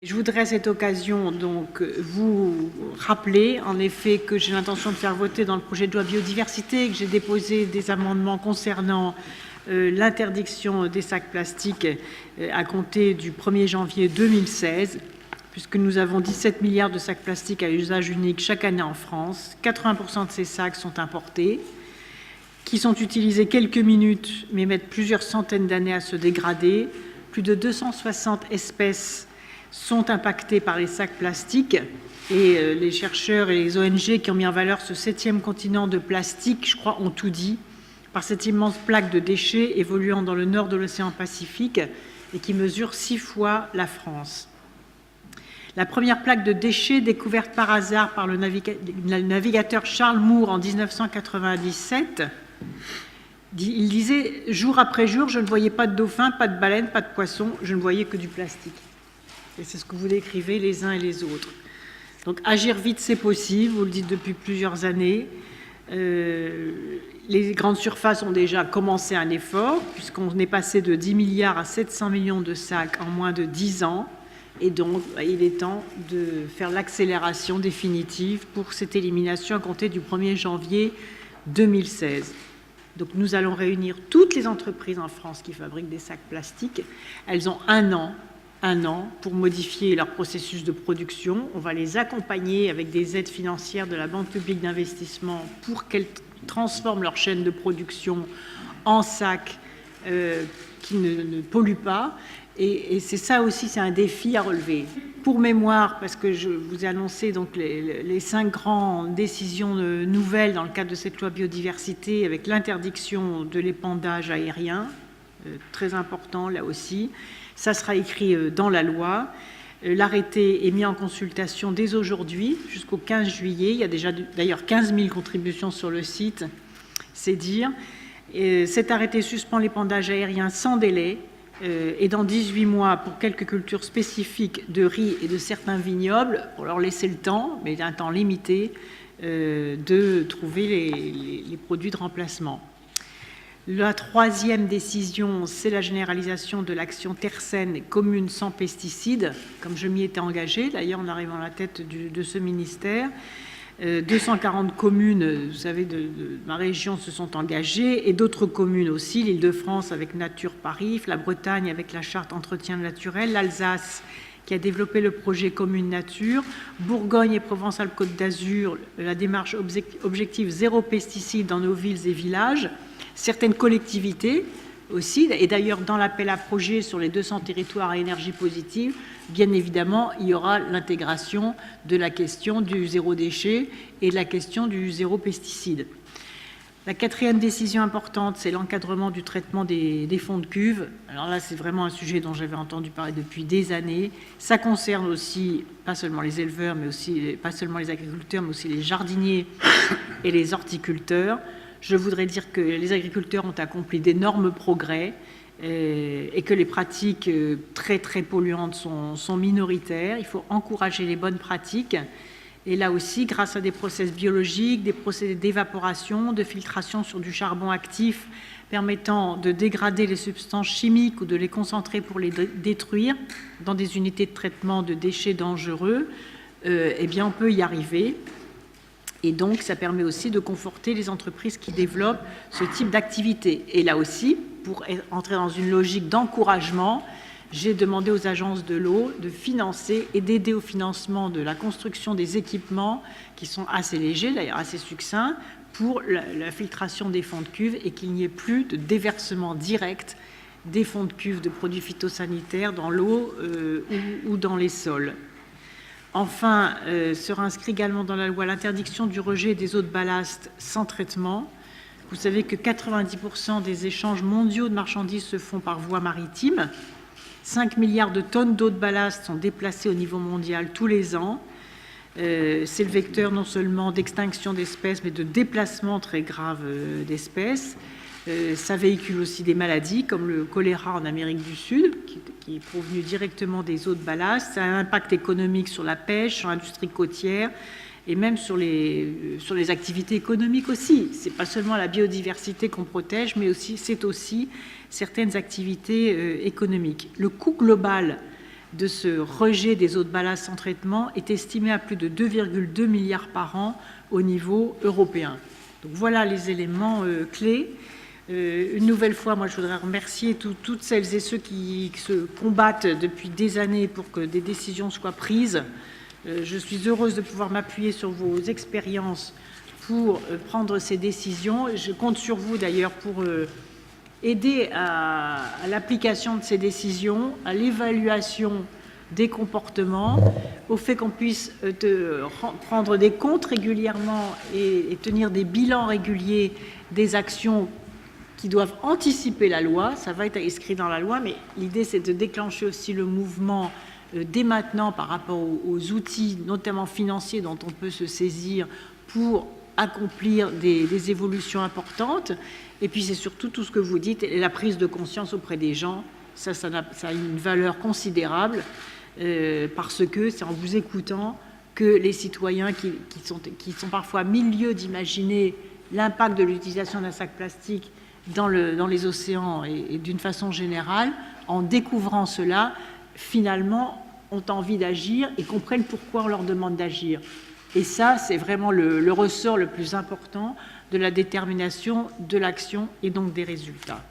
Je voudrais à cette occasion donc vous rappeler en effet que j'ai l'intention de faire voter dans le projet de loi biodiversité, que j'ai déposé des amendements concernant l'interdiction des sacs plastiques à compter du 1er janvier 2016, puisque nous avons 17 milliards de sacs plastiques à usage unique chaque année en France. 80% de ces sacs sont importés, qui sont utilisés quelques minutes mais mettent plusieurs centaines d'années à se dégrader. Plus de 260 espèces sont impactés par les sacs plastiques et les chercheurs et les ONG qui ont mis en valeur ce 7e continent de plastique, je crois, ont tout dit, par cette immense plaque de déchets évoluant dans le nord de l'océan Pacifique et qui mesure 6 fois la France. La première plaque de déchets découverte par hasard par le navigateur Charles Moore en 1997, il disait « Jour après jour, je ne voyais pas de dauphins, pas de baleines, pas de poissons, je ne voyais que du plastique ». Et c'est ce que vous décrivez les uns et les autres. Donc agir vite, c'est possible, vous le dites depuis plusieurs années. Les grandes surfaces ont déjà commencé un effort, puisqu'on est passé de 10 milliards à 700 millions de sacs en moins de 10 ans. Et donc, il est temps de faire l'accélération définitive pour cette élimination à compter du 1er janvier 2016. Donc nous allons réunir toutes les entreprises en France qui fabriquent des sacs plastiques. Elles ont un an pour modifier leur processus de production. On va les accompagner avec des aides financières de la Banque publique d'investissement pour qu'elles transforment leur chaîne de production en sacs qui ne polluent pas. Et c'est ça aussi, c'est un défi à relever. Pour mémoire, parce que je vous ai annoncé donc les 5 grandes décisions nouvelles dans le cadre de cette loi biodiversité, avec l'interdiction de l'épandage aérien, très important là aussi. Ça sera écrit dans la loi. L'arrêté est mis en consultation dès aujourd'hui, jusqu'au 15 juillet. Il y a déjà d'ailleurs 15 000 contributions sur le site, c'est dire. Cet arrêté suspend l'épandage aérien sans délai et dans 18 mois pour quelques cultures spécifiques de riz et de certains vignobles, pour leur laisser le temps, mais un temps limité, de trouver les produits de remplacement. La 3e décision, c'est la généralisation de l'action Terre saine commune sans pesticides, comme je m'y étais engagée, d'ailleurs en arrivant à la tête de ce ministère. 240 communes, vous savez, de ma région se sont engagées, et d'autres communes aussi, l'Île-de-France avec Nature Paris, la Bretagne avec la charte entretien naturel, l'Alsace qui a développé le projet Commune Nature, Bourgogne et Provence-Alpes-Côte d'Azur, la démarche objectif zéro pesticide dans nos villes et villages, certaines collectivités aussi, et d'ailleurs dans l'appel à projet sur les 200 territoires à énergie positive, bien évidemment, il y aura l'intégration de la question du zéro déchet et de la question du zéro pesticide. La 4e décision importante, c'est l'encadrement du traitement des fonds de cuve. Alors là, c'est vraiment un sujet dont j'avais entendu parler depuis des années. Ça concerne aussi, pas seulement les éleveurs, mais aussi, pas seulement les agriculteurs, mais aussi les jardiniers et les horticulteurs. Je voudrais dire que les agriculteurs ont accompli d'énormes progrès et que les pratiques très polluantes sont minoritaires. Il faut encourager les bonnes pratiques. Et là aussi, grâce à des process biologiques, des procédés d'évaporation, de filtration sur du charbon actif permettant de dégrader les substances chimiques ou de les concentrer pour les détruire dans des unités de traitement de déchets dangereux, eh bien on peut y arriver. Et donc, ça permet aussi de conforter les entreprises qui développent ce type d'activité. Et là aussi, pour entrer dans une logique d'encouragement, j'ai demandé aux agences de l'eau de financer et d'aider au financement de la construction des équipements qui sont assez légers, d'ailleurs assez succincts, pour la filtration des fonds de cuve et qu'il n'y ait plus de déversement direct des fonds de cuve de produits phytosanitaires dans l'eau ou dans les sols. Enfin, sera inscrit également dans la loi l'interdiction du rejet des eaux de ballast sans traitement. Vous savez que 90% des échanges mondiaux de marchandises se font par voie maritime. 5 milliards de tonnes d'eau de ballast sont déplacées au niveau mondial tous les ans. C'est le vecteur non seulement d'extinction d'espèces, mais de déplacement très grave d'espèces. Ça véhicule aussi des maladies comme le choléra en Amérique du Sud, qui est provenu directement des eaux de ballast. Ça a un impact économique sur la pêche, sur l'industrie côtière et même sur les activités économiques aussi. Ce n'est pas seulement la biodiversité qu'on protège, mais aussi, c'est aussi certaines activités économiques. Le coût global de ce rejet des eaux de ballast sans traitement est estimé à plus de 2,2 milliards par an au niveau européen. Donc voilà les éléments clés. Une nouvelle fois, moi je voudrais remercier toutes celles et ceux qui se combattent depuis des années pour que des décisions soient prises. Je suis heureuse de pouvoir m'appuyer sur vos expériences pour prendre ces décisions. Je compte sur vous d'ailleurs pour aider à l'application de ces décisions, à l'évaluation des comportements, au fait qu'on puisse prendre des comptes régulièrement et tenir des bilans réguliers des actions qui doivent anticiper la loi. Ça va être inscrit dans la loi, mais l'idée c'est de déclencher aussi le mouvement dès maintenant par rapport aux outils, notamment financiers, dont on peut se saisir pour accomplir des évolutions importantes. Et puis c'est surtout tout ce que vous dites, la prise de conscience auprès des gens, ça a une valeur considérable parce que c'est en vous écoutant que les citoyens qui sont parfois à mille lieues d'imaginer l'impact de l'utilisation d'un sac plastique dans les océans et d'une façon générale, en découvrant cela, finalement ont envie d'agir et comprennent pourquoi on leur demande d'agir. Et ça, c'est vraiment le ressort le plus important de la détermination, de l'action et donc des résultats.